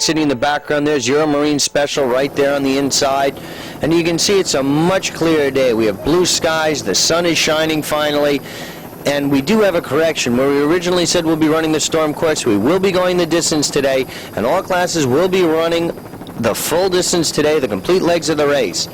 Sitting in the background, there's Euro Marine Special right there on the inside, and you can see it's a much clearer day. We have blue skies, the sun is shining finally, and we do have a correction. Where we originally said we'll be running the storm course, we will be going the distance today, and all classes will be running the full distance today, the complete legs of the race.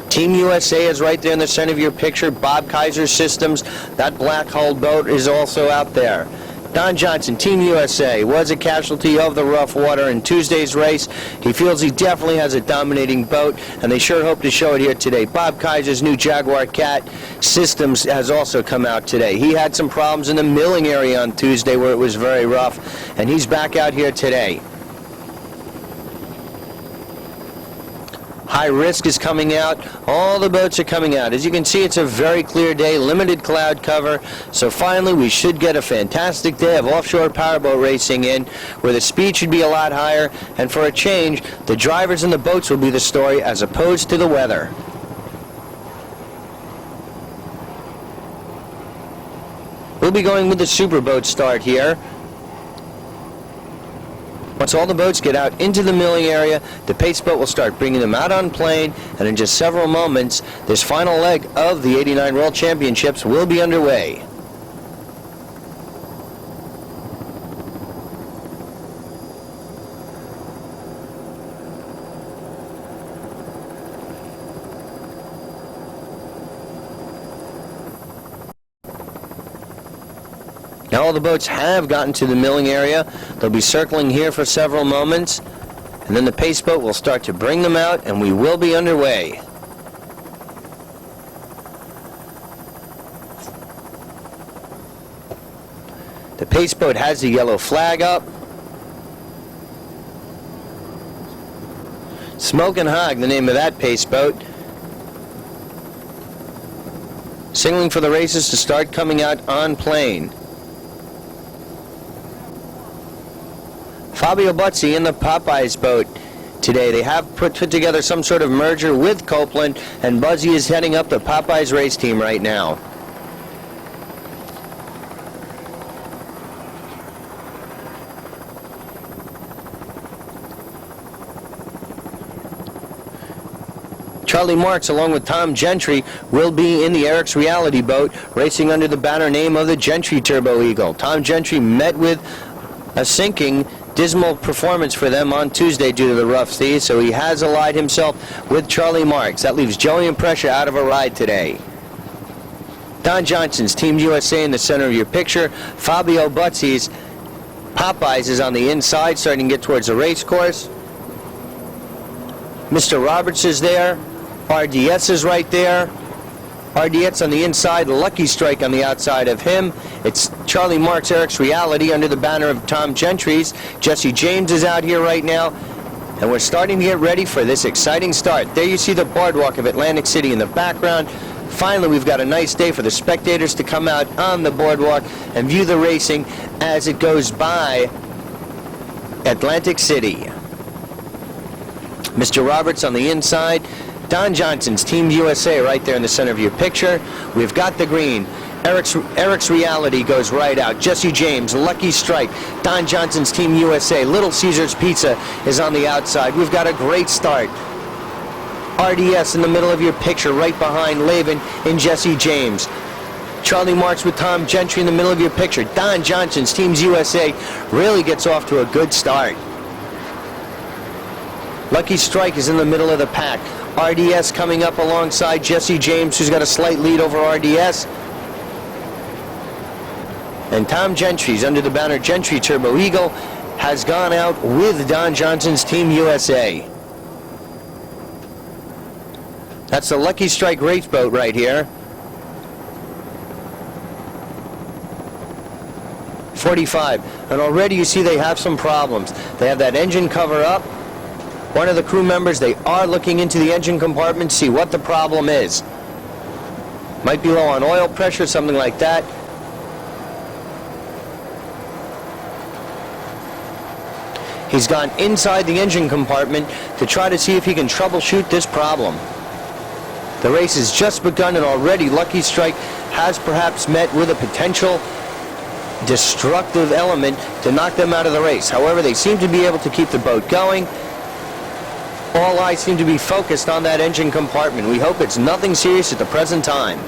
Team USA is right there in the center of your picture. Bob Kaiser Systems, that black hulled boat is also out there. Don Johnson, Team USA, was a casualty of the rough water in Tuesday's race. He feels he definitely has a dominating boat, and they sure hope to show it here today. Bob Kaiser's new Jaguar Cat Systems has also come out today. He had some problems in the milling area on Tuesday where it was very rough, and he's back out here today. High Risk is coming out. All the boats are coming out. As you can see, it's a very clear day, limited cloud cover. So finally, we should get a fantastic day of offshore powerboat racing in, where the speed should be a lot higher. And for a change, the drivers and the boats will be the story as opposed to the weather. We'll be going with the superboat start here. Once all the boats get out into the milling area, the pace boat will start bringing them out on plane, and in just several moments, this final leg of the '89 World Championships will be underway. Now all the boats have gotten to the milling area. They'll be circling here for several moments, and then the pace boat will start to bring them out, and we will be underway. The pace boat has the yellow flag up. Smokin' Hog, the name of that pace boat. Signaling for the races to start coming out on plane. Fabio Buzzi in the Popeyes boat today. They have put together some sort of merger with Copeland, and Buzzi is heading up the Popeyes race team right now. Charlie Marks, along with Tom Gentry, will be in the Eric's Reality boat, racing under the banner name of the Gentry Turbo Eagle. Tom Gentry met with a sinking, dismal performance for them on Tuesday due to the rough seas, so he has allied himself with Charlie Marks. That leaves Joey and Pressure out of a ride today. Don Johnson's Team USA in the center of your picture. Fabio Buzzi's Popeyes is on the inside, starting to get towards the race course. Mr. Roberts is there. RDS is right there. RDS on the inside, Lucky Strike on the outside of him. It's Charlie Marks, Eric's Reality under the banner of Tom Gentry's. Jesse James is out here right now, and we're starting to get ready for this exciting start. There you see the boardwalk of Atlantic City in the background. Finally, we've got a nice day for the spectators to come out on the boardwalk and view the racing as it goes by Atlantic City. Mr. Roberts on the inside. Don Johnson's Team USA right there in the center of your picture. We've got the green. Eric's Reality goes right out. Jesse James, Lucky Strike. Don Johnson's Team USA. Little Caesar's Pizza is on the outside. We've got a great start. RDS in the middle of your picture right behind Laven and Jesse James. Charlie Marks with Tom Gentry in the middle of your picture. Don Johnson's Teams USA really gets off to a good start. Lucky Strike is in the middle of the pack. RDS coming up alongside Jesse James, who's got a slight lead over RDS. And Tom Gentry's under the banner Gentry Turbo Eagle has gone out with Don Johnson's Team USA. That's the Lucky Strike race boat right here. 45. And already you see they have some problems. They have that engine cover up. One of the crew members, they are looking into the engine compartment to see what the problem is. Might be low on oil pressure, something like that. He's gone inside the engine compartment to try to see if he can troubleshoot this problem. The race has just begun, and already Lucky Strike has perhaps met with a potential destructive element to knock them out of the race. However, they seem to be able to keep the boat going. All eyes seem to be focused on that engine compartment. We hope it's nothing serious at the present time.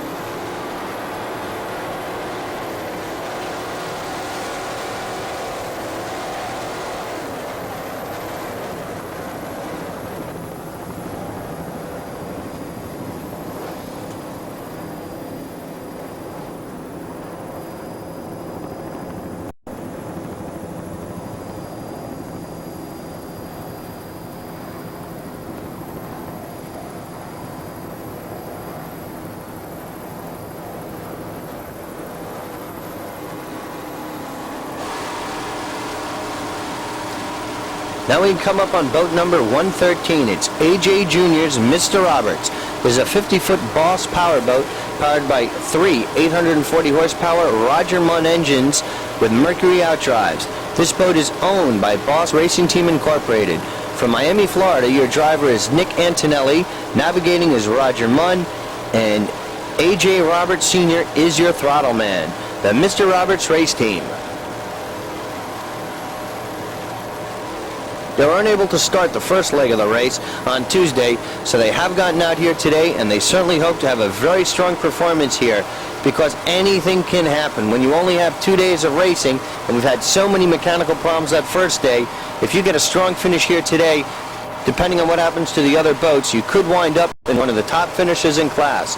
Now we come up on boat number 113. It's AJ Jr.'s Mr. Roberts. There's a 50-foot Boss powerboat powered by three 840 horsepower Roger Munn engines with Mercury outdrives. This boat is owned by Boss Racing Team Incorporated. From Miami, Florida, your driver is Nick Antonelli, navigating is Roger Munn, and AJ Roberts Sr. is your throttle man. The Mr. Roberts Race Team. They were unable to start the first leg of the race on Tuesday, so they have gotten out here today, and they certainly hope to have a very strong performance here, because anything can happen. When you only have 2 days of racing, and we've had so many mechanical problems that first day, if you get a strong finish here today, depending on what happens to the other boats, you could wind up in one of the top finishers in class.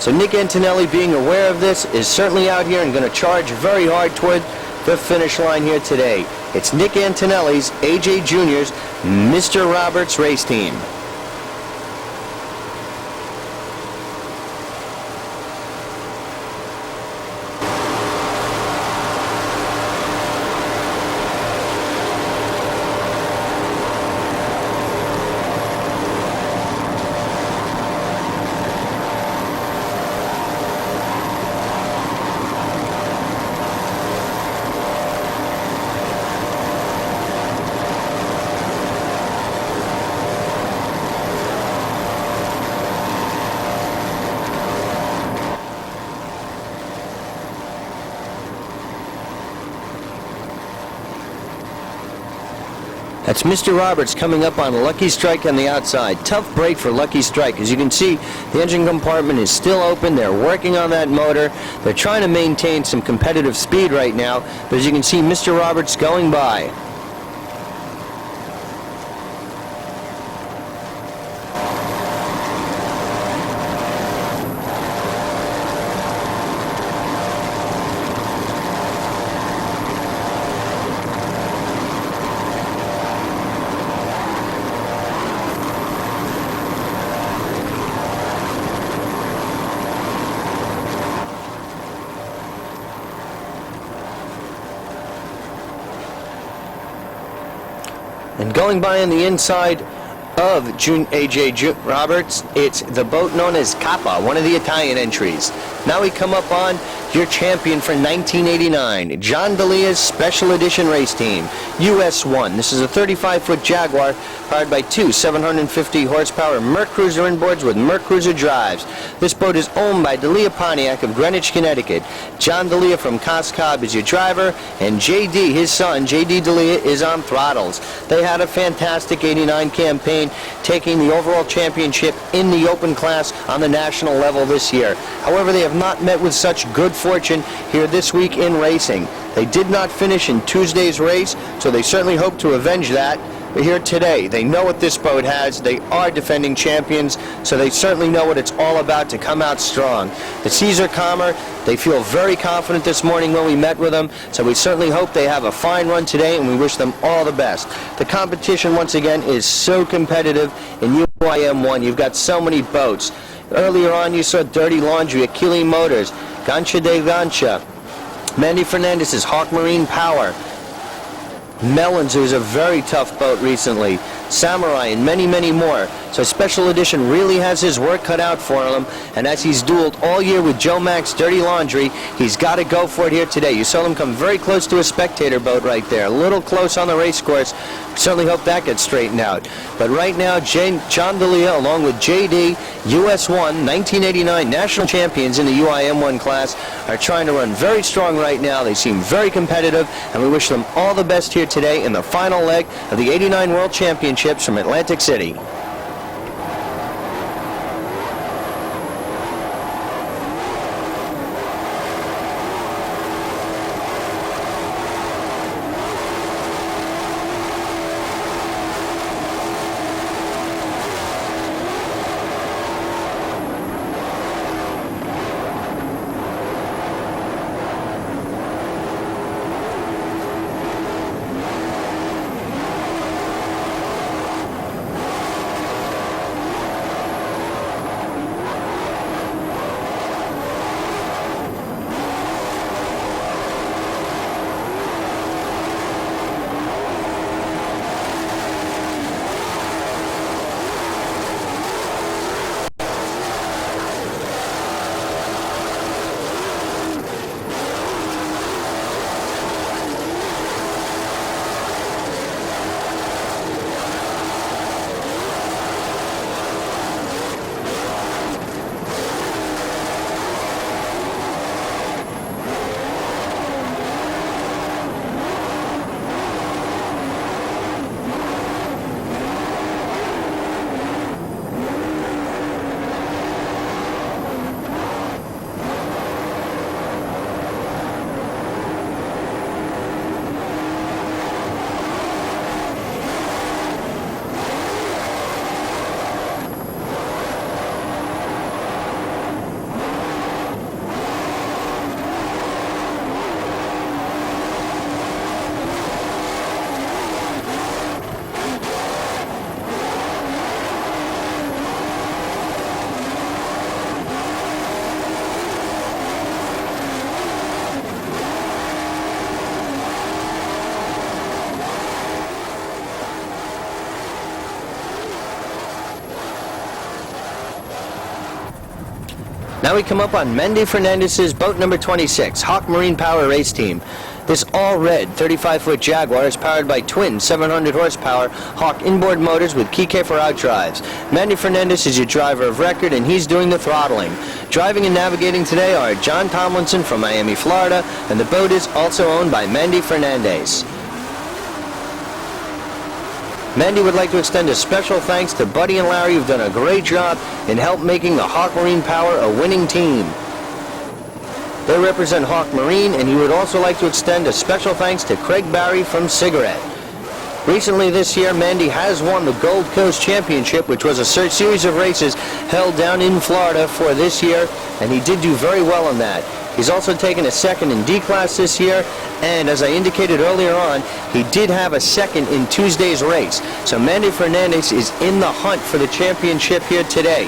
So Nick Antonelli, being aware of this, is certainly out here and going to charge very hard toward the finish line here today. It's Nick Antonelli's, AJ Jr.'s, Mr. Roberts Race Team. That's Mr. Roberts coming up on Lucky Strike on the outside. Tough break for Lucky Strike. As you can see, the engine compartment is still open. They're working on that motor. They're trying to maintain some competitive speed right now. But as you can see, Mr. Roberts going by. And going by on the inside of AJ Roberts, it's the boat known as APBA, one of the Italian entries. Now we come up on your champion for 1989, John D'Elia's Special Edition Race Team, US1. This is a 35-foot Jaguar powered by two 750 horsepower Merc Cruiser inboards with Merc Cruiser drives. This boat is owned by D'Elia Pontiac of Greenwich, Connecticut. John D'Elia from Cos Cob is your driver, and JD, his son, JD D'Elia, is on throttles. They had a fantastic 89 campaign, taking the overall championship in the open class on the national level this year. However, they have not met with such good fortune here this week in racing. They did not finish in Tuesday's race, so they certainly hope to avenge that here today. They know what this boat has. They are defending champions, so they certainly know what it's all about to come out strong. The seas are calmer. They feel very confident this morning when we met with them, so we certainly hope they have a fine run today, and we wish them all the best. The competition, once again, is so competitive in UIM1. You've got so many boats. Earlier on, you saw Dirty Laundry, Achille Motors, Gancha de Gancha, Mandy Fernandez's Hawk Marine Power, Mellons, who's a very tough boat recently, Samurai, and many, many more. So Special Edition really has his work cut out for him, and as he's dueled all year with Joe Mack's Dirty Laundry, he's got to go for it here today. You saw him come very close to a spectator boat right there, a little close on the race course. Certainly hope that gets straightened out. But right now, John D'Elia, along with JD, US 1, 1989 national champions in the UIM1 class, are trying to run very strong right now. They seem very competitive, and we wish them all the best here today in the final leg of the 89 World Championships from Atlantic City. Now we come up on Mendy Fernandez's boat number 26, Hawk Marine Power Race Team. This all-red 35-foot Jaguar is powered by twin 700 horsepower Hawk inboard motors with Kike for outdrives. Mendy Fernandez is your driver of record, and he's doing the throttling. Driving and navigating today are John Tomlinson from Miami, Florida, and the boat is also owned by Mendy Fernandez. Mendy would like to extend a special thanks to Buddy and Larry, who've done a great job in help making the Hawk Marine Power a winning team. They represent Hawk Marine, and he would also like to extend a special thanks to Craig Barry from Cigarette. Recently this year, Mendy has won the Gold Coast Championship, which was a series of races held down in Florida for this year, and he did do very well in that. He's also taken a second in D class this year, and as I indicated earlier on, he did have a second in Tuesday's race. So Mendy Fernandez is in the hunt for the championship here today.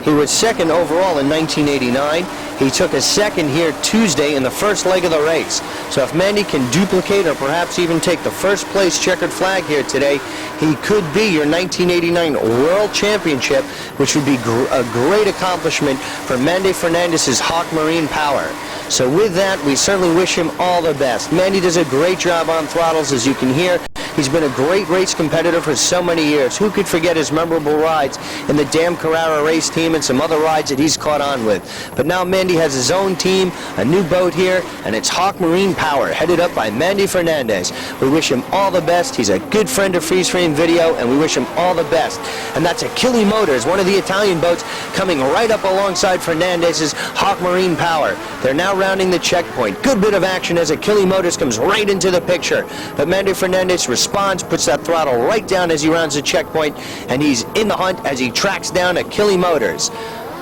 He was second overall in 1989. He took a second here Tuesday in the first leg of the race. So if Mendy can duplicate or perhaps even take the first place checkered flag here today, he could be your 1989 World Championship, which would be a great accomplishment for Mendy Fernandez's Hawk Marine Power. So with that, we certainly wish him all the best. Mendy does a great job on throttles, as you can hear. He's been a great race competitor for so many years. Who could forget his memorable rides in the Dam Carrara race team and some other rides that he's caught on with. But now Mendy has his own team, a new boat here, and it's Hawk Marine Power, headed up by Mendy Fernandez. We wish him all the best. He's a good friend of Freeze Frame Video, and we wish him all the best. And that's Achille Motors, one of the Italian boats, coming right up alongside Fernandez's Hawk Marine Power. They're now rounding the checkpoint. Good bit of action as Achille Motors comes right into the picture. But Mendy Fernandez responds, puts that throttle right down as he rounds the checkpoint, and he's in the hunt as he tracks down Achille Motors.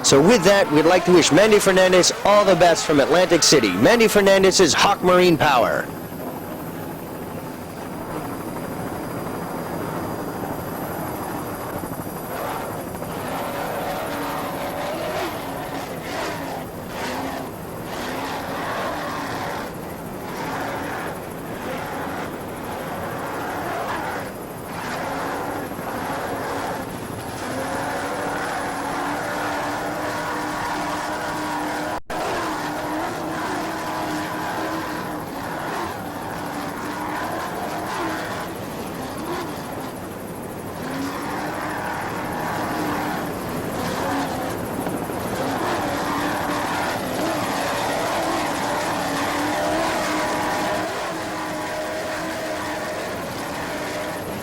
So with that, we'd like to wish Mendy Fernandez all the best from Atlantic City. Mendy Fernandez's Hawk Marine Power.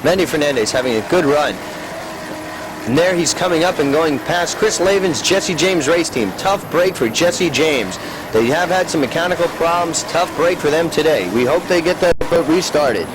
Manny Fernandez having a good run. And there he's coming up and going past Chris Lavin's Jesse James race team. Tough break for Jesse James. They have had some mechanical problems. Tough break for them today. We hope they get that boat restarted.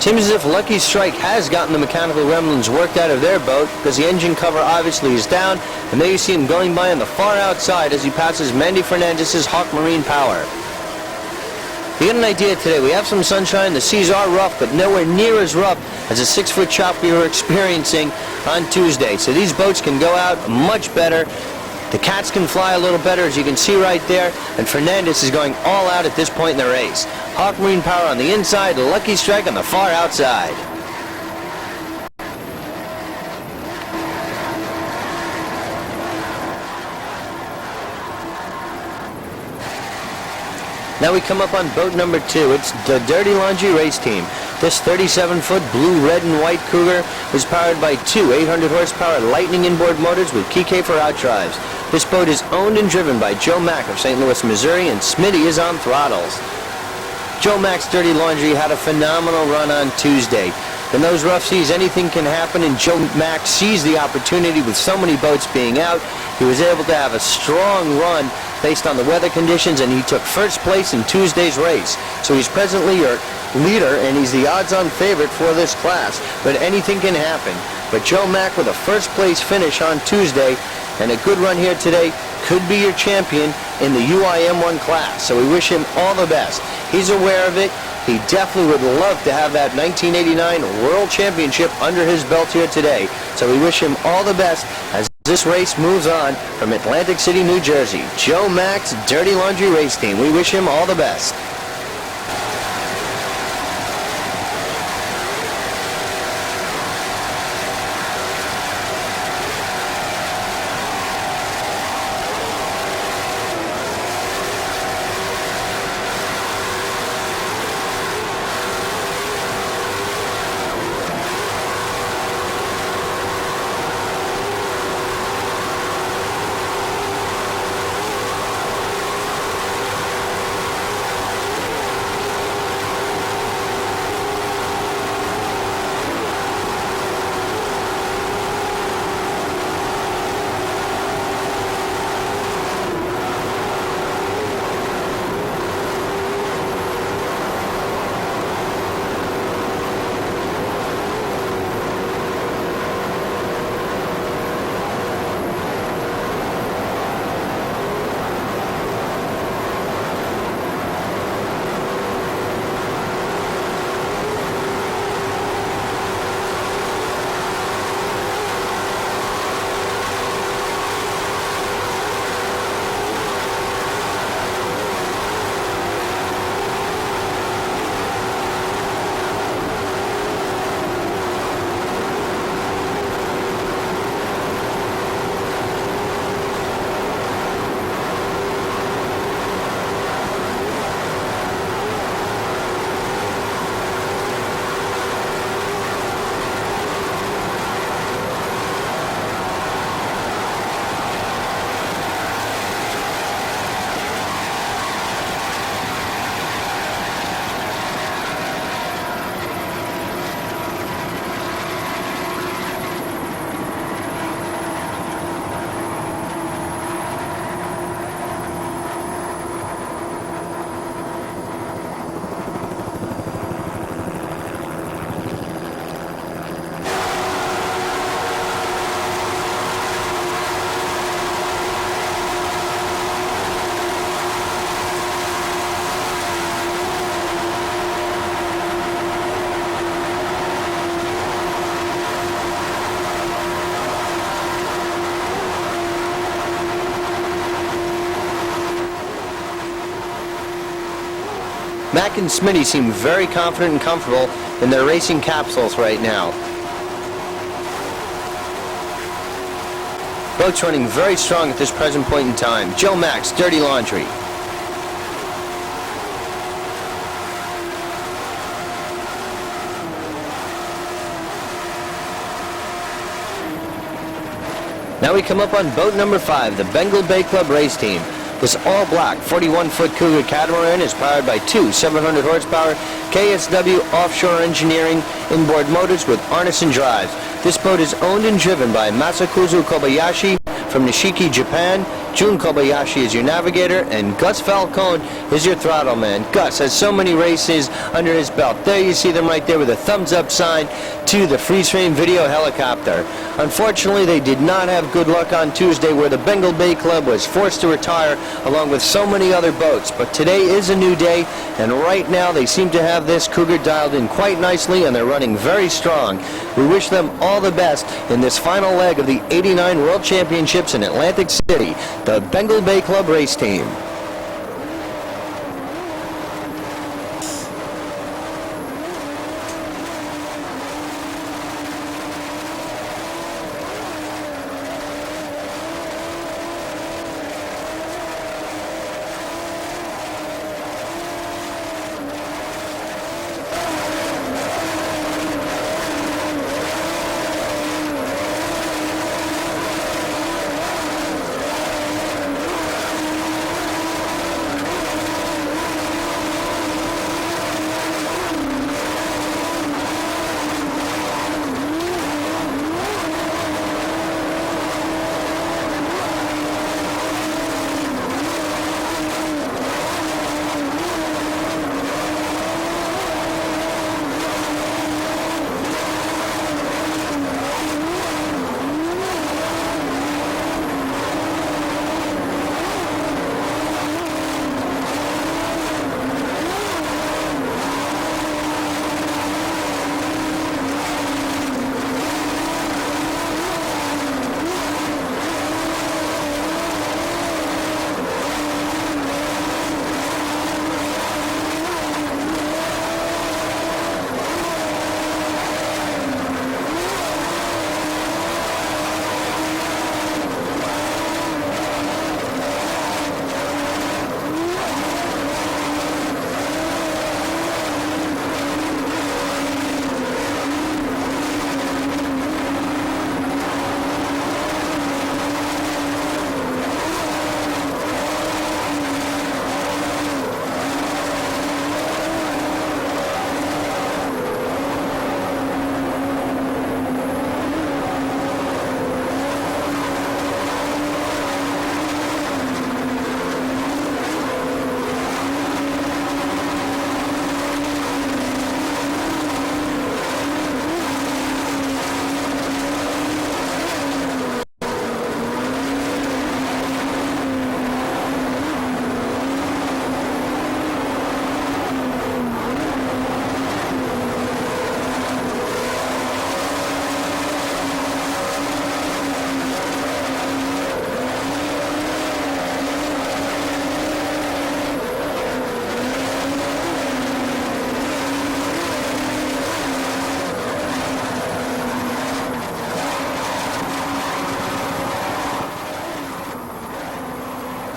Seems as if Lucky Strike has gotten the mechanical gremlins worked out of their boat, because the engine cover obviously is down, and there you see him going by on the far outside as he passes Mandy Fernandez's Hawk Marine Power. You get an idea today. We have some sunshine. The seas are rough, but nowhere near as rough as a 6-foot chop we were experiencing on Tuesday. So these boats can go out much better. The cats can fly a little better, as you can see right there, and Fernandez is going all out at this point in the race. Hawk Marine Power on the inside, Lucky Strike on the far outside. Now we come up on boat number 2. It's the Dirty Laundry race team. This 37-foot blue, red, and white Cougar is powered by two 800-horsepower Lightning inboard motors with Kike for outdrives. This boat is owned and driven by Joe Mack of St. Louis, Missouri, and Smitty is on throttles. Joe Mack's Dirty Laundry had a phenomenal run on Tuesday. In those rough seas, anything can happen, and Joe Mack seized the opportunity with so many boats being out. He was able to have a strong run based on the weather conditions, and he took first place in Tuesday's race. So he's presently your leader, and he's the odds-on favorite for this class, but anything can happen. But Joe Mack with a first-place finish on Tuesday and a good run here today could be your champion in the UIM1 class. So we wish him all the best. He's aware of it. He definitely would love to have that 1989 World Championship under his belt here today. So we wish him all the best as this race moves on from Atlantic City, New Jersey. Joe Mack's Dirty Laundry race team. We wish him all the best. Mac and Smitty seem very confident and comfortable in their racing capsules right now. Boat's running very strong at this present point in time. Joe Max, Dirty Laundry. Now we come up on boat number 5, the Bengal Bay Club race team. This all-black 41-foot Cougar catamaran is powered by two 700-horsepower KSW Offshore Engineering inboard motors with Arneson drives. This boat is owned and driven by Masakuzu Kobayashi from Nishiki, Japan. Jun Kobayashi is your navigator, and Gus Falcone is your throttle man. Gus has so many races under his belt. There you see them right there with a thumbs-up sign to the freeze-frame video helicopter. Unfortunately, they did not have good luck on Tuesday, where the Bengal Bay Club was forced to retire along with so many other boats. But today is a new day, and right now they seem to have this Cougar dialed in quite nicely, and they're running very strong. We wish them all the best in this final leg of the '89 World Championships in Atlantic City, the Bengal Bay Club race team.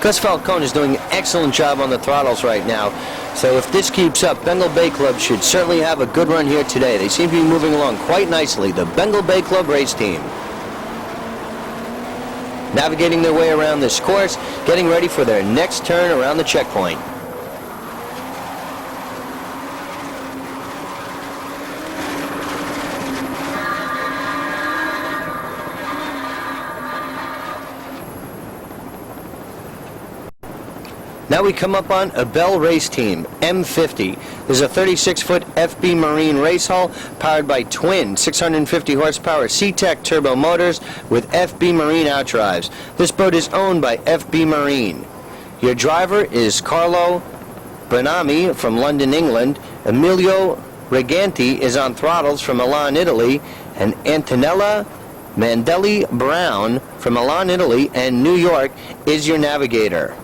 Gus Falcone is doing an excellent job on the throttles right now. So if this keeps up, Bengal Bay Club should certainly have a good run here today. They seem to be moving along quite nicely. The Bengal Bay Club race team navigating their way around this course, getting ready for their next turn around the checkpoint. Now we come up on a Bell race team, M50. This is a 36-foot FB Marine race hull powered by twin 650 horsepower C-Tech turbo motors with FB Marine outdrives. This boat is owned by FB Marine. Your driver is Carlo Bonami from London, England. Emilio Reganti is on throttles from Milan, Italy. And Antonella Mandelli Brown from Milan, Italy and New York is your navigator.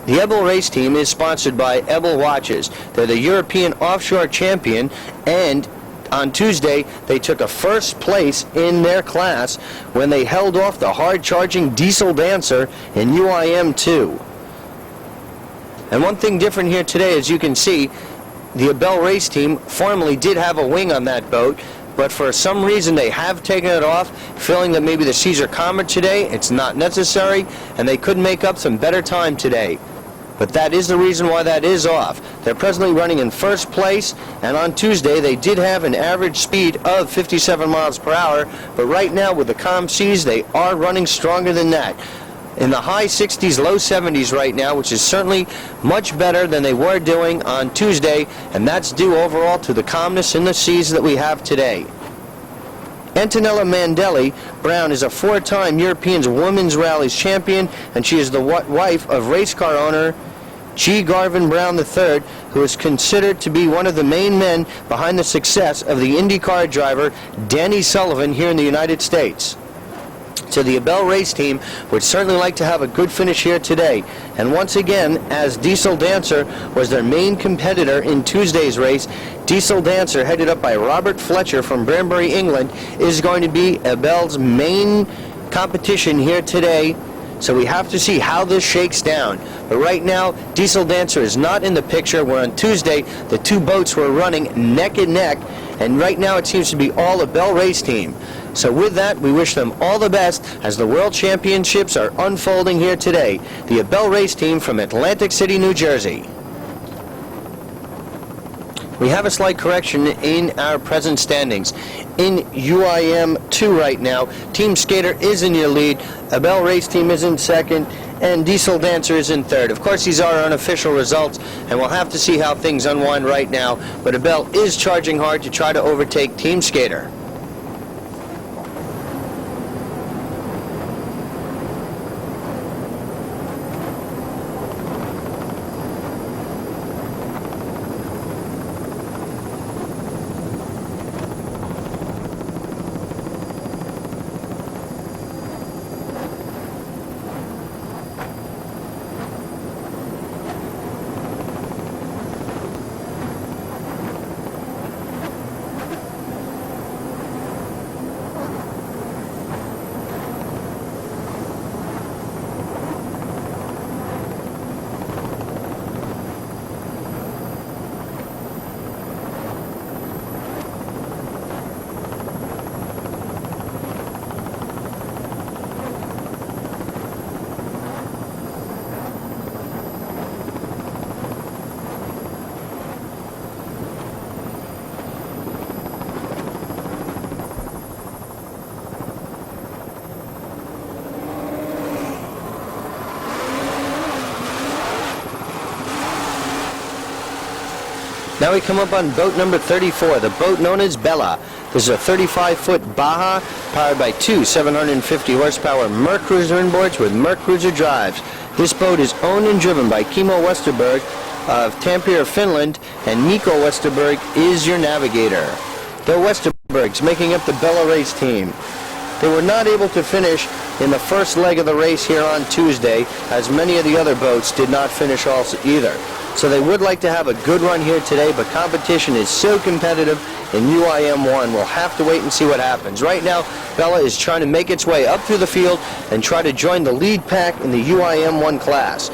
The Ebel race team is sponsored by Ebel Watches. They're the European Offshore champion, and on Tuesday they took a first place in their class when they held off the hard-charging Diesel Dancer in UIM 2. And one thing different here today, as you can see, the Ebel race team formerly did have a wing on that boat, but for some reason they have taken it off, feeling that maybe the seas are calmer today. It's not necessary, and they could make up some better time today. But that is the reason why that is off. They're presently running in first place, and on Tuesday they did have an average speed of 57 miles per hour, but right now with the calm seas they are running stronger than that. In the high 60s, low 70s right now, which is certainly much better than they were doing on Tuesday, and that's due overall to the calmness in the seas that we have today. Antonella Mandelli Brown is a four-time European Women's Rallies champion, and she is the wife of race car owner G. Garvin Brown III, who is considered to be one of the main men behind the success of the IndyCar driver Danny Sullivan here in the United States. So the Ebel race team would certainly like to have a good finish here today. And once again, as Diesel Dancer was their main competitor in Tuesday's race, Diesel Dancer, headed up by Robert Fletcher from Branbury, England, is going to be Ebel's main competition here today. So we have to see how this shakes down. But right now, Diesel Dancer is not in the picture, where on Tuesday the two boats were running neck and neck, and right now it seems to be all Ebel race team. So with that, we wish them all the best as the World Championships are unfolding here today. The Ebel race team from Atlantic City, New Jersey. We have a slight correction in our present standings. In UIM 2 right now, Team Skater is in your lead, Ebel race team is in second, and Diesel Dancer is in third. Of course, these are unofficial results, and we'll have to see how things unwind right now, but Ebel is charging hard to try to overtake Team Skater. Now we come up on boat number 34, the boat known as Bella. This is a 35-foot Baja powered by two 750 horsepower Merc Cruiser inboards with Merc Cruiser drives. This boat is owned and driven by Kimmo Westerberg of Tampere, Finland, and Nico Westerberg is your navigator. The Westerbergs making up the Bella race team. They were not able to finish in the first leg of the race here on Tuesday, as many of the other boats did not finish also either. So they would like to have a good run here today, but competition is so competitive in UIM 1. We'll have to wait and see what happens. Right now, Bella is trying to make its way up through the field and try to join the lead pack in the UIM 1 class.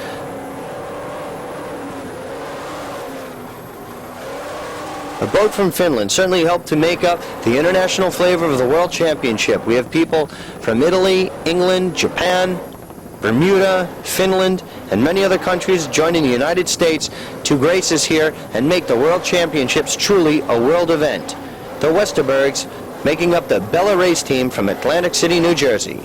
A boat from Finland certainly helped to make up the international flavor of the World Championship. We have people from Italy, England, Japan, Bermuda, Finland, and many other countries joining the United States to grace us here and make the World Championships truly a world event. The Westerbergs making up the Bella race team from Atlantic City, New Jersey.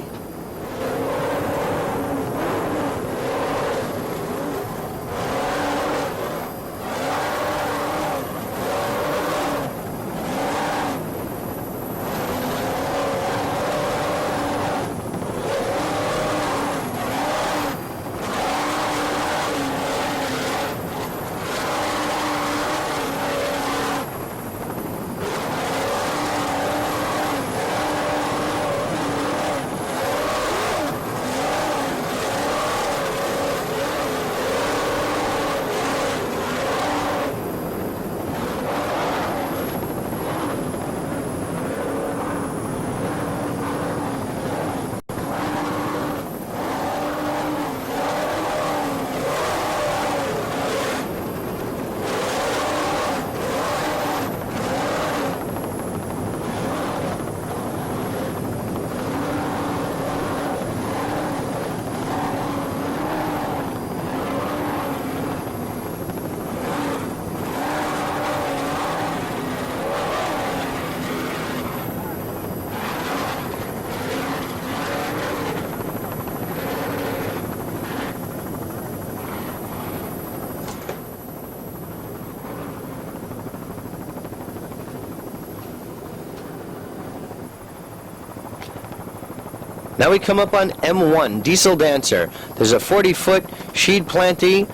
Now we come up on M1, Diesel Dancer. There's a 40-foot Sheed Planty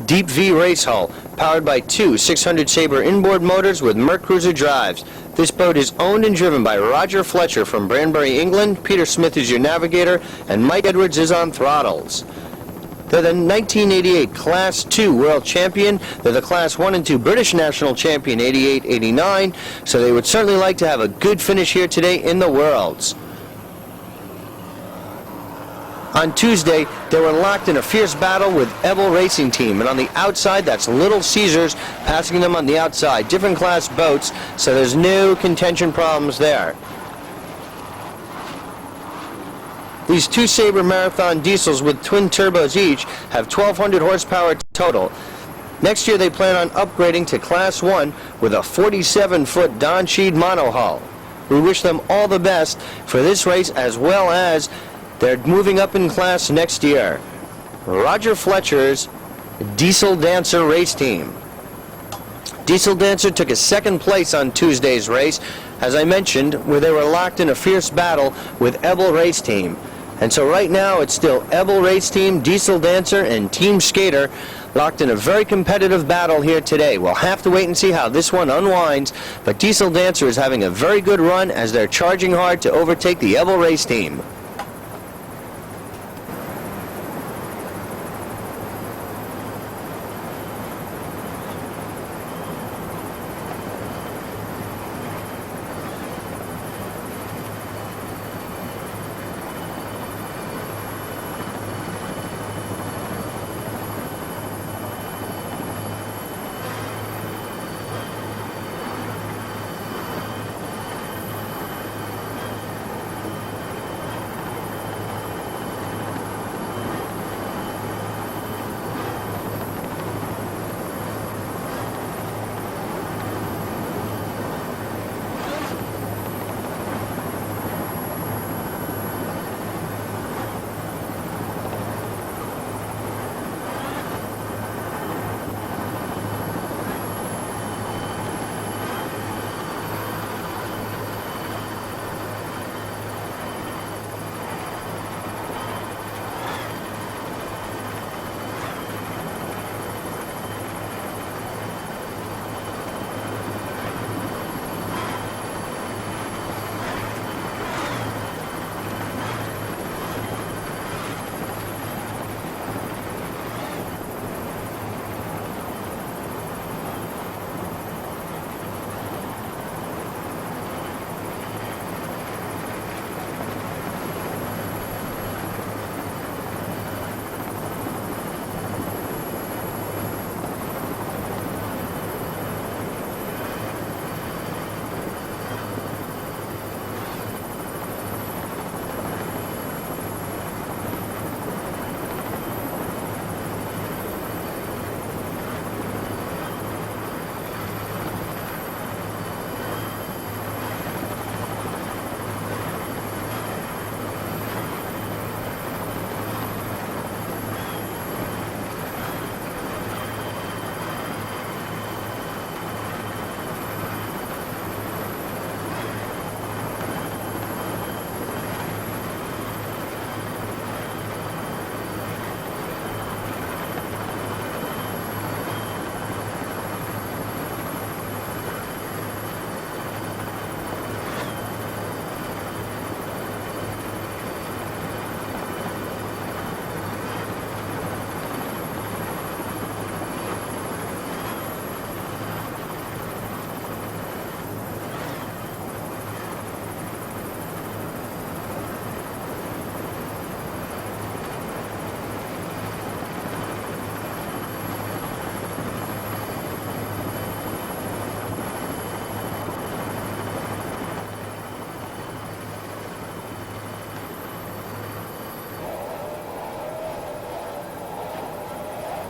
Deep V race hull, powered by two 600 Sabre inboard motors with Mercruiser drives. This boat is owned and driven by Roger Fletcher from Branbury, England. Peter Smith is your navigator, and Mike Edwards is on throttles. They're the 1988 Class 2 World Champion. They're the Class 1 and 2 British National Champion 88-89, so they would certainly like to have a good finish here today in the Worlds. On Tuesday, they were locked in a fierce battle with Ebel Racing Team, and on the outside, that's Little Caesars passing them on the outside. Different class boats, so there's no contention problems there. These two Sabre Marathon diesels with twin turbos each have 1,200 horsepower total. Next year, they plan on upgrading to Class 1 with a 47-foot Don Sheed monohull. We wish them all the best for this race, as well as they're moving up in class next year. Roger Fletcher's Diesel Dancer race team. Diesel Dancer took a second place on Tuesday's race, as I mentioned, where they were locked in a fierce battle with Ebel Race Team. And so right now it's still Ebel Race Team, Diesel Dancer, and Team Skater locked in a very competitive battle here today. We'll have to wait and see how this one unwinds, but Diesel Dancer is having a very good run as they're charging hard to overtake the Ebel Race Team.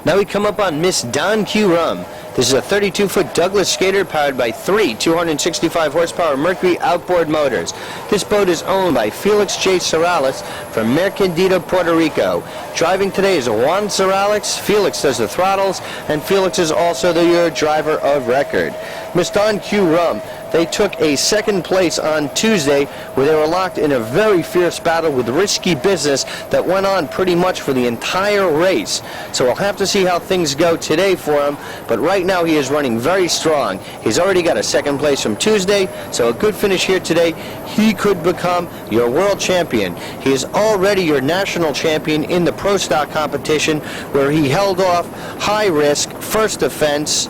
Now we come up on Miss Don Q Rum. This is a 32-foot Douglas skater powered by three 265 horsepower Mercury outboard motors. This boat is owned by Felix J. Sorales from Mercadito, Puerto Rico. Driving today is Juan Sorales. Felix does the throttles, and Felix is also your driver of record. Miss Don Q Rum, They took a second place on Tuesday, where they were locked in a very fierce battle with Risky Business that went on pretty much for the entire race. So we'll have to see how things go today for him, but right now he is running very strong. He's already got a second place from Tuesday, so a good finish here today. He could become your world champion. He is already your national champion in the Pro Stock competition, where he held off High Risk, First Offense,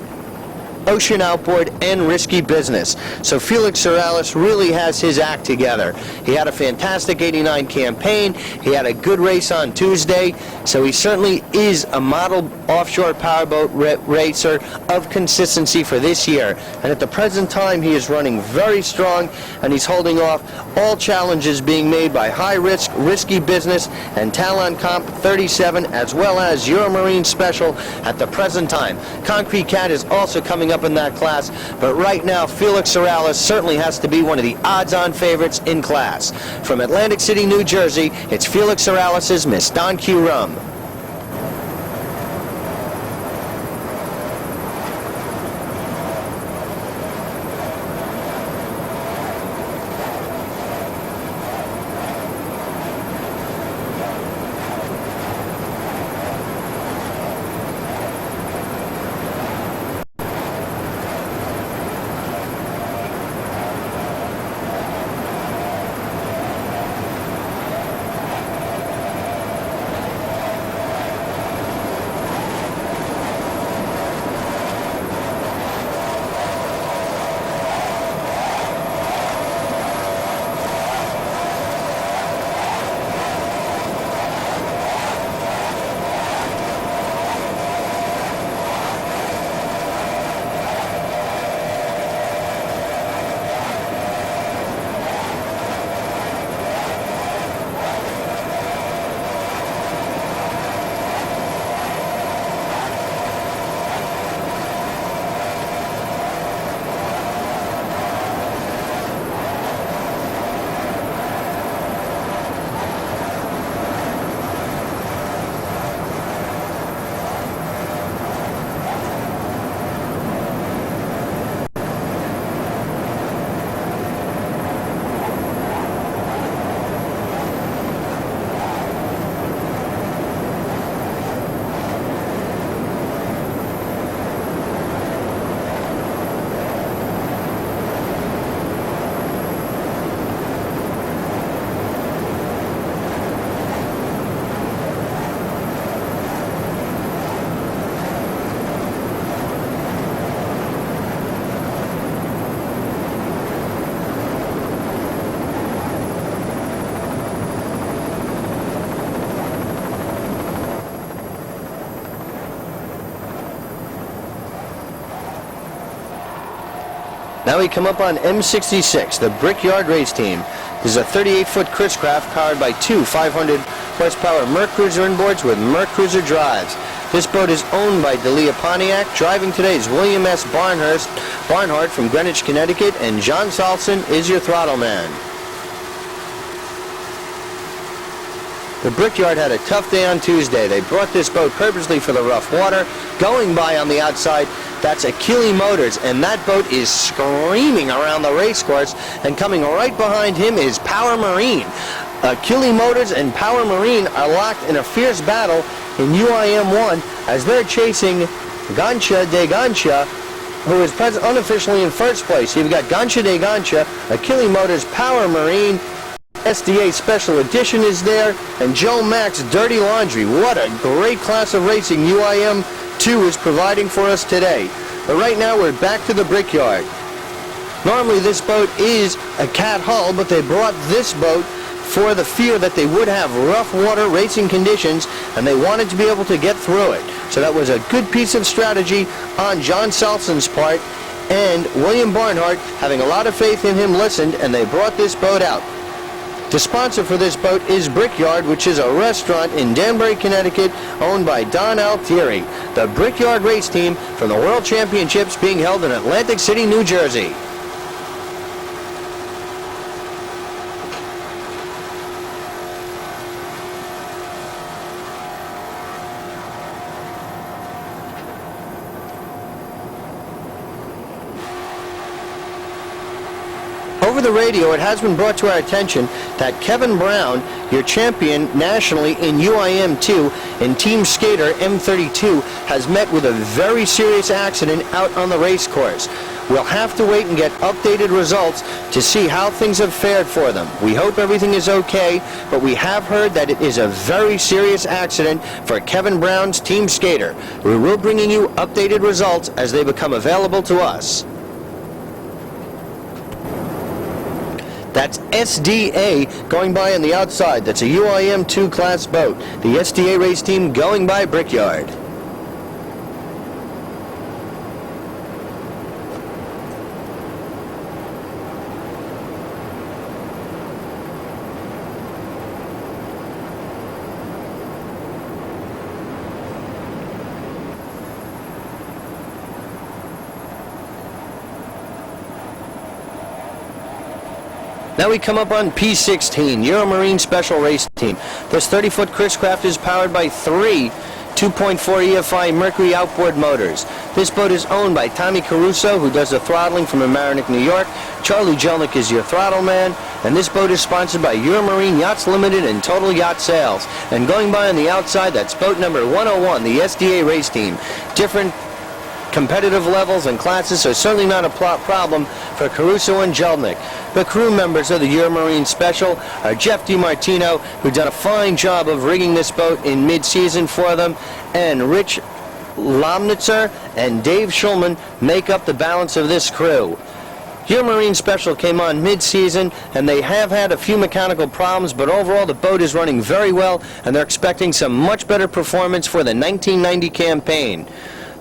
Ocean Outboard, and Risky Business. So Felix Sorales really has his act together. He had a fantastic 89 campaign. He had a good race on Tuesday. So he certainly is a model offshore powerboat racer of consistency for this year. And at the present time, he is running very strong, and he's holding off all challenges being made by High Risk, Risky Business, and Talon Comp 37, as well as Euromarine Special at the present time. Concrete Cat is also coming up in that class, but right now Felix Sorales certainly has to be one of the odds-on favorites in class. From Atlantic City, New Jersey, it's Felix Sorales' Miss Don Q Rum. Now we come up on M66, the Brickyard Race Team. This is a 38-foot Chris craft powered by two 500-horsepower Merc Cruiser inboards with Merc Cruiser drives. This boat is owned by Delia Pontiac. Driving today is William S. Barnhart from Greenwich, Connecticut, and John Salson is your throttle man. The Brickyard had a tough day on Tuesday. They brought this boat purposely for the rough water. Going by on the outside, that's Achille Motors, and that boat is screaming around the race course, and coming right behind him is Power Marine. Achille Motors and Power Marine are locked in a fierce battle in UIM 1 as they're chasing Gancha de Gancha, who is unofficially in first place. You've got Gancha de Gancha, Achille Motors, Power Marine, SDA Special Edition is there, and Joe Mack's Dirty Laundry. What a great class of racing UIM 2 is providing for us today. But right now we're back to the Brickyard. Normally this boat is a cat hull, but they brought this boat for the fear that they would have rough water racing conditions, and they wanted to be able to get through it. So that was a good piece of strategy on John Salson's part, and William Barnhart, having a lot of faith in him, listened, and they brought this boat out. The sponsor for this boat is Brickyard, which is a restaurant in Danbury, Connecticut, owned by Don Altieri. The Brickyard Race Team from the World Championships being held in Atlantic City, New Jersey. the radio, it has been brought to our attention that Kevin Brown, your champion nationally in UIM2 in Team Skater M32, has met with a very serious accident out on the race course. We'll have to wait and get updated results to see how things have fared for them. We hope everything is okay, but we have heard that it is a very serious accident for Kevin Brown's Team Skater. We will be bringing you updated results as they become available to us. That's SDA going by on the outside. That's a UIM2 class boat. The SDA race team going by Brickyard. Now we come up on P16, Euromarine Special Race Team. This 30-foot Chris Craft is powered by three 2.4 EFI Mercury outboard motors. This boat is owned by Tommy Caruso, who does the throttling from Mamaroneck, New York. Charlie Jelnick is your throttle man. And this boat is sponsored by Euromarine Yachts Limited and Total Yacht Sales. And going by on the outside, that's boat number 101, the SDA race team. Different competitive levels and classes, so certainly not a problem for Caruso and Jelnick. The crew members of the Euromarine Special are Jeff DiMartino, who's done a fine job of rigging this boat in mid-season for them, and Rich Lomnitzer and Dave Schulman make up the balance of this crew. Euromarine Special came on mid-season, and they have had a few mechanical problems, but overall the boat is running very well, and they're expecting some much better performance for the 1990 campaign.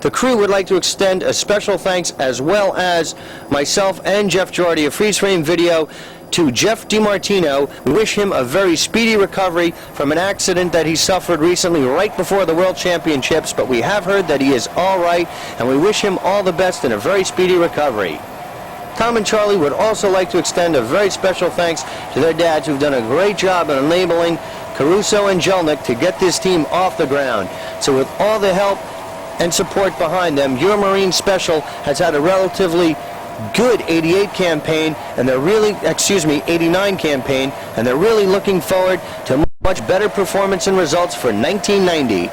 The crew would like to extend a special thanks, as well as myself and Jeff Geordi, a freeze-frame video, to Jeff DiMartino. We wish him a very speedy recovery from an accident that he suffered recently right before the World Championships, but we have heard that he is all right, and we wish him all the best in a very speedy recovery. Tom and Charlie would also like to extend a very special thanks to their dads, who've done a great job in enabling Caruso and Jelnick to get this team off the ground. So with all the help and support behind them, Euromarine Special has had a relatively good 88 campaign, and they're really, 89 campaign, and they're really looking forward to much better performance and results for 1990.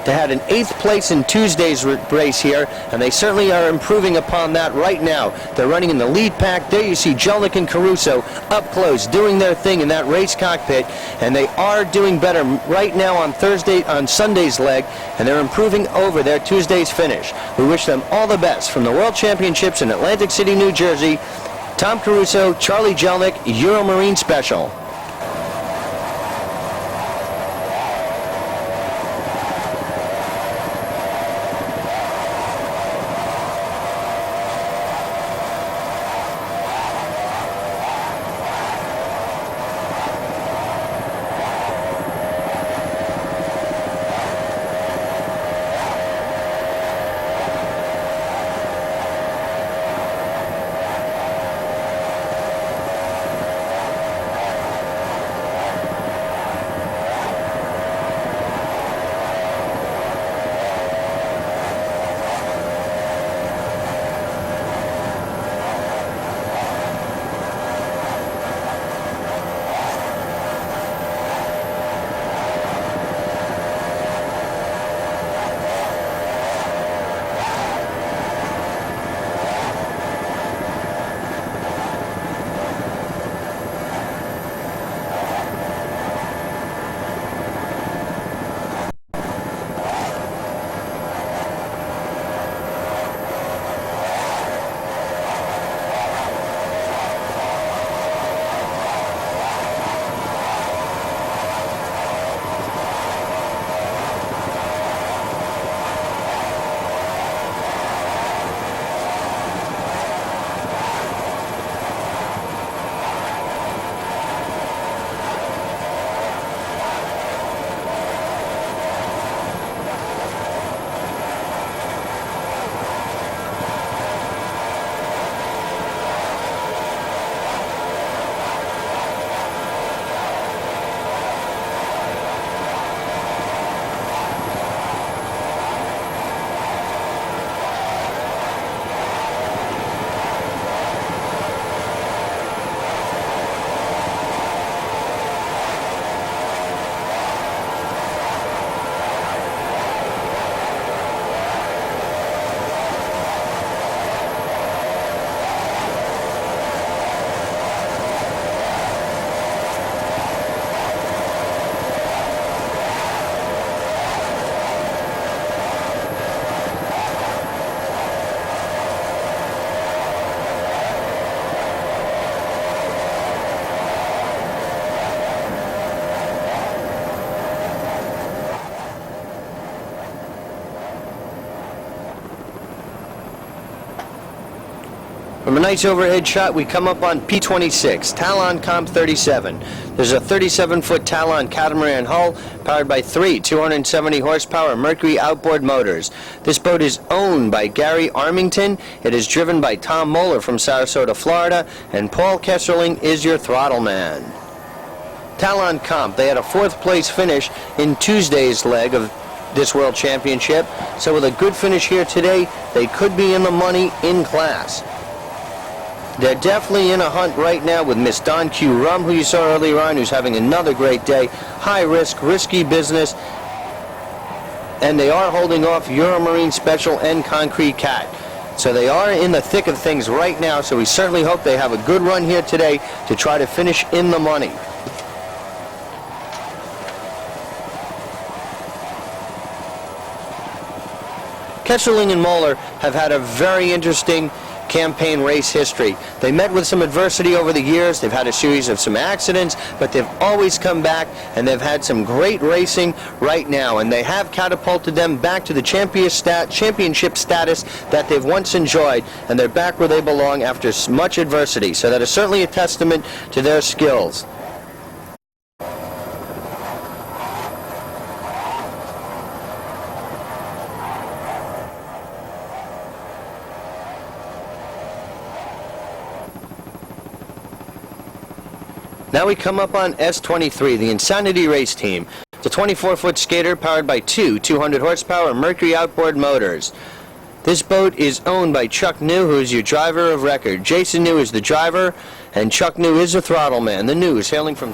They had an 8th place in Tuesday's race here, and they certainly are improving upon that right now. They're running in the lead pack. There you see Jelnick and Caruso up close doing their thing in that race cockpit, and they are doing better right now on Sunday's leg, and they're improving over their Tuesday's finish. We wish them all the best from the World Championships in Atlantic City, New Jersey. Tom Caruso, Charlie Jelnick, Euromarine Special. From a nice overhead shot, we come up on P26, Talon Comp 37. There's a 37-foot Talon catamaran hull powered by three 270 horsepower Mercury outboard motors. This boat is owned by Gary Armington. It is driven by Tom Moeller from Sarasota, Florida, and Paul Kesserling is your throttle man. Talon Comp, they had a fourth place finish in Tuesday's leg of this World Championship, so with a good finish here today, they could be in the money in class. They're definitely in a hunt right now with Miss Don Q Rum, who you saw earlier on, who's having another great day. High risk, risky business, and they are holding off Euromarine Special and Concrete Cat. So they are in the thick of things right now, so we certainly hope they have a good run here today to try to finish in the money. Kesserling and Moeller have had a very interesting campaign race history. They met with some adversity over the years. They've had a series of some accidents, but they've always come back, and they've had some great racing right now, and they have catapulted them back to the championship status that they've once enjoyed, and they're back where they belong after much adversity. So that is certainly a testament to their skills. Now we come up on S23, the Insanity Race Team. It's a 24-foot skater powered by two 200 horsepower Mercury outboard motors. This boat is owned by Chuck New, who is your driver of record. Jason New is the driver, and Chuck New is the throttle man. The New is hailing from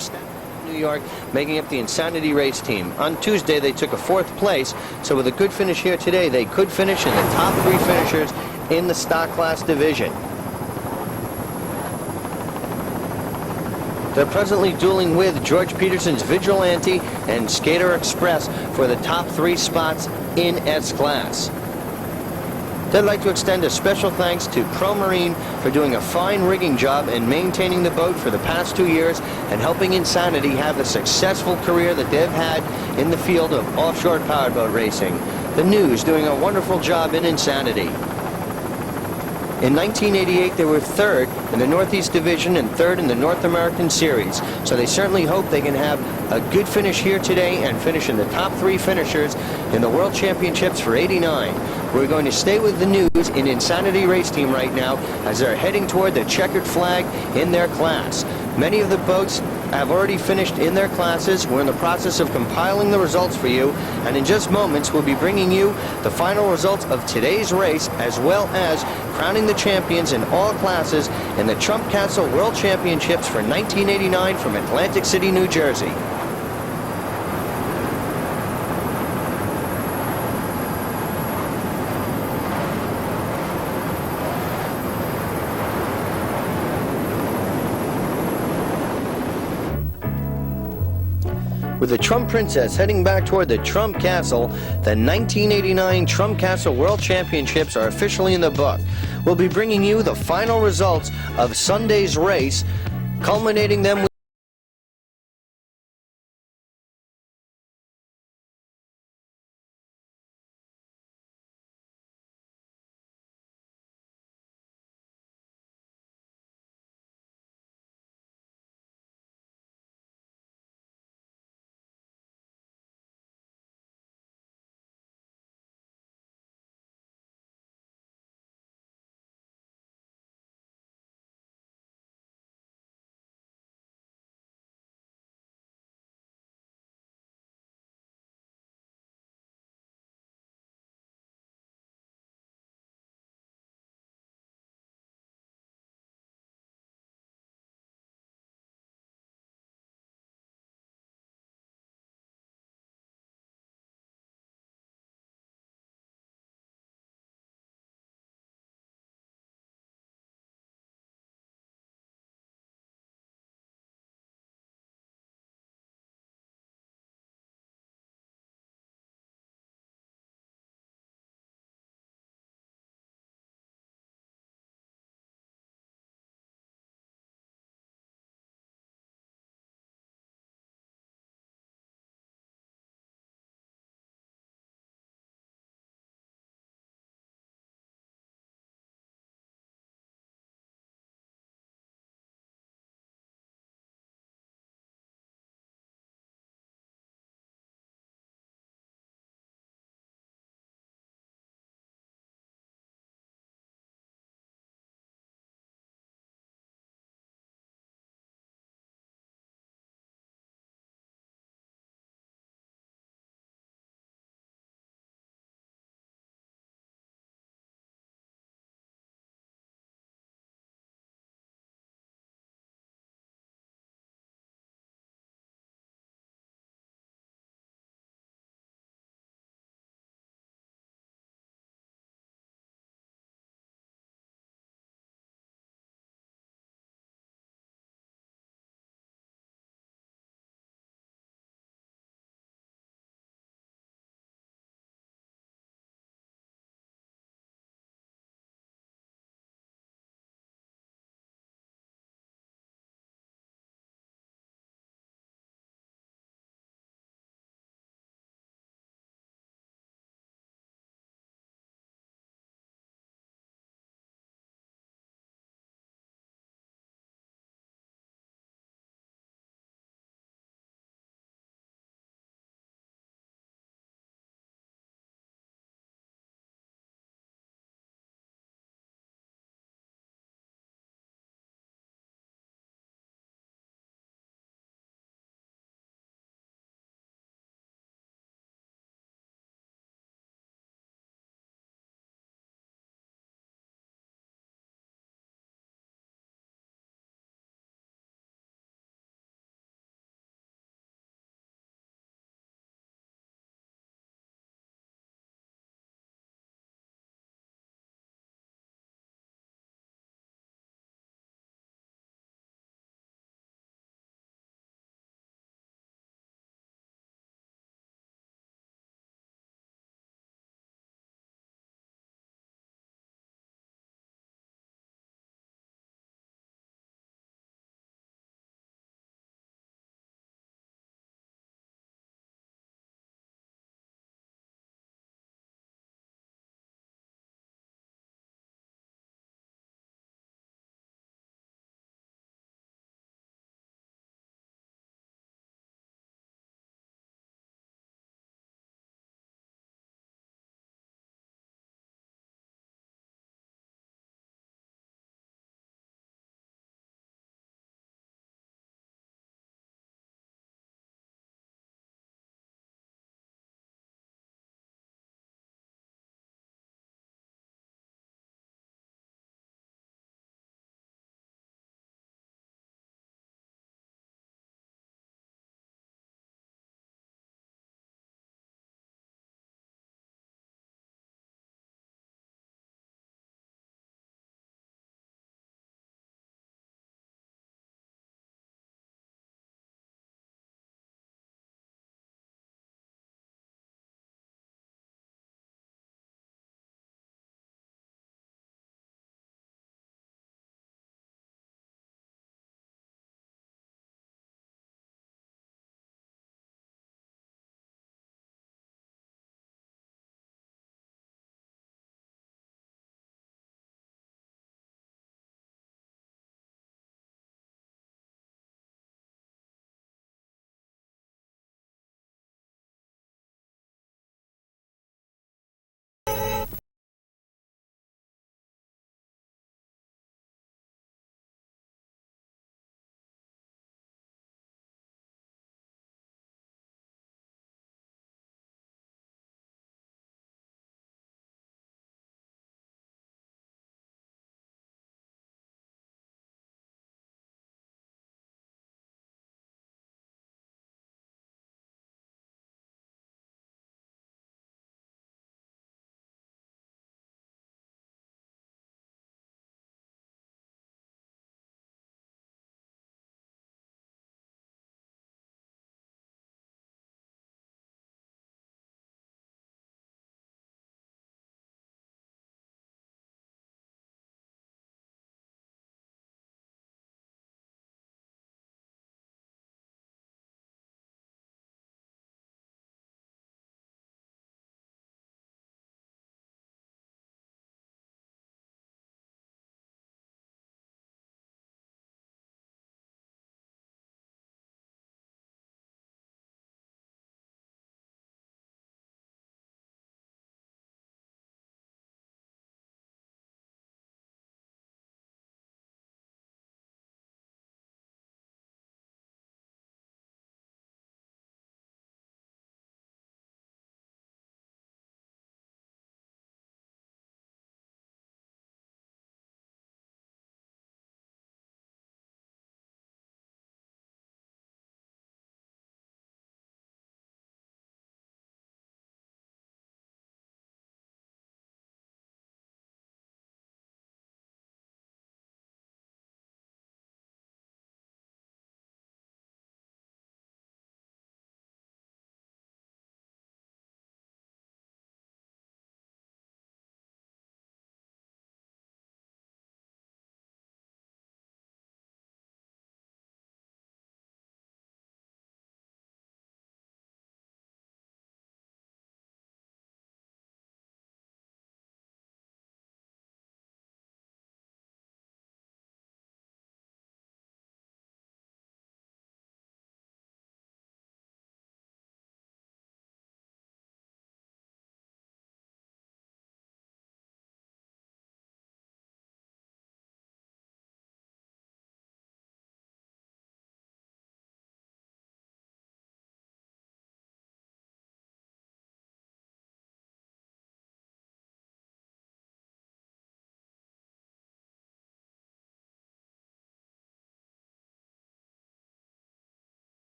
New York, making up the Insanity Race Team. On Tuesday, they took a fourth place, so with a good finish here today, they could finish in the top three finishers in the stock class division. They're presently dueling with George Peterson's Vigilante and Skater Express for the top three spots in S-Class. I'd like to extend a special thanks to Pro Marine for doing a fine rigging job and maintaining the boat for the past 2 years and helping Insanity have the successful career that they've had in the field of offshore powerboat racing. The News doing a wonderful job in Insanity. In 1988, they were third in the Northeast Division and third in the North American Series. So they certainly hope they can have a good finish here today and finish in the top three finishers in the World Championships for '89. We're going to stay with the News in Insanity Race Team right now as they're heading toward the checkered flag in their class. Many of the boats have already finished in their classes. We're in the process of compiling the results for you, and in just moments we'll be bringing you the final results of today's race, as well as crowning the champions in all classes in the Trump Castle World Championships for 1989 from Atlantic City, New Jersey. With the Trump Princess heading back toward the Trump Castle, the 1989 Trump Castle World Championships are officially in the book. We'll be bringing you the final results of Sunday's race, culminating them with